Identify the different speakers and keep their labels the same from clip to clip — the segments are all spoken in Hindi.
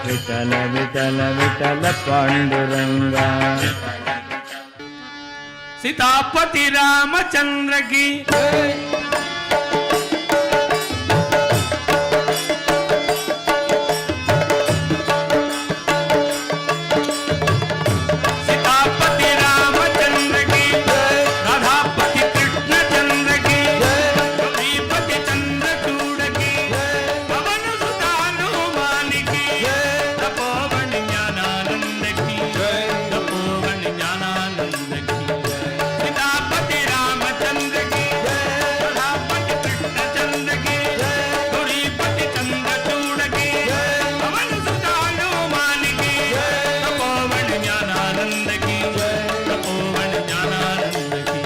Speaker 1: विठ्ठल विठ्ठल विठ्ठल पांडुरंगा।
Speaker 2: सीतापति रामचंद्र की चंद्र की गौरीपति चंद्रचूड़ की पवन सुत हनुमान की तपोवन ज्ञानानंद की तपोवन ज्ञानानंद की सीतापति रामचंद्र की राधापति कृष्ण चंद्र की गौरीपति चंद्रचूड़ की पवन सुत हनुमान की तपोवन ज्ञानानंद की तपोवन ज्ञानानंद की।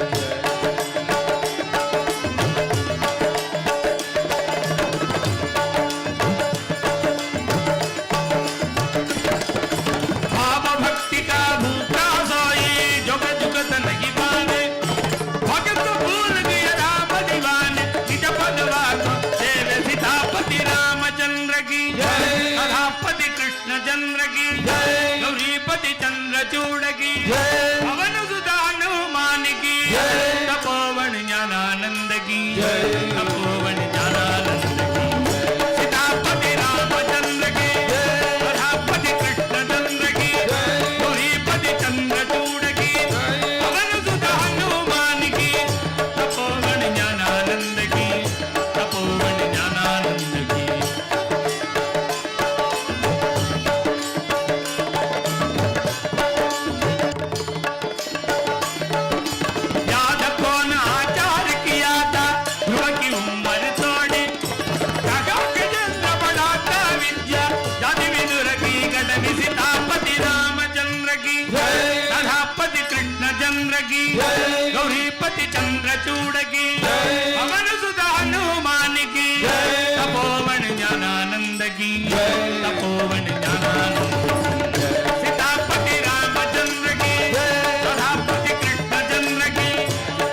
Speaker 2: गौरीपति चंद्रचूड़ की पवन सुत हनुमान की तपोवन ज्ञानानंद की तपोवन ज्ञानानंद सीतापति रामचंद्र की राधापति कृष्ण चंद्र की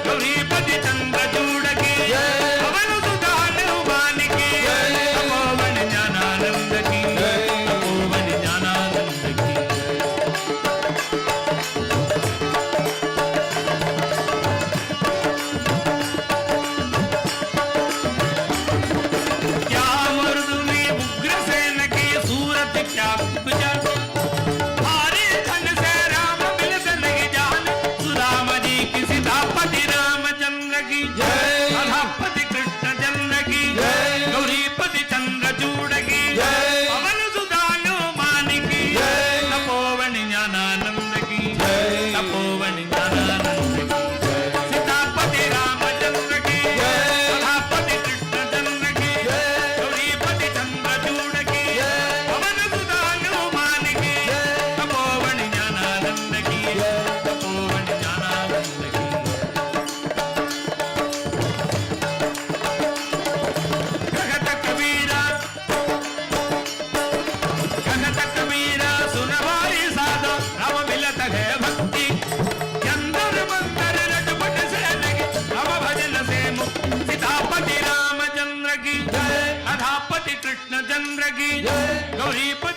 Speaker 2: गौरीपति चंद्रचूड़ की पवन सुत हनुमान की तपोवन ज्ञानानंद की तपोवन ज्ञानानंद की। सीतापति रामचंद्र की राधापति कृष्ण चंद्र की गौरीपति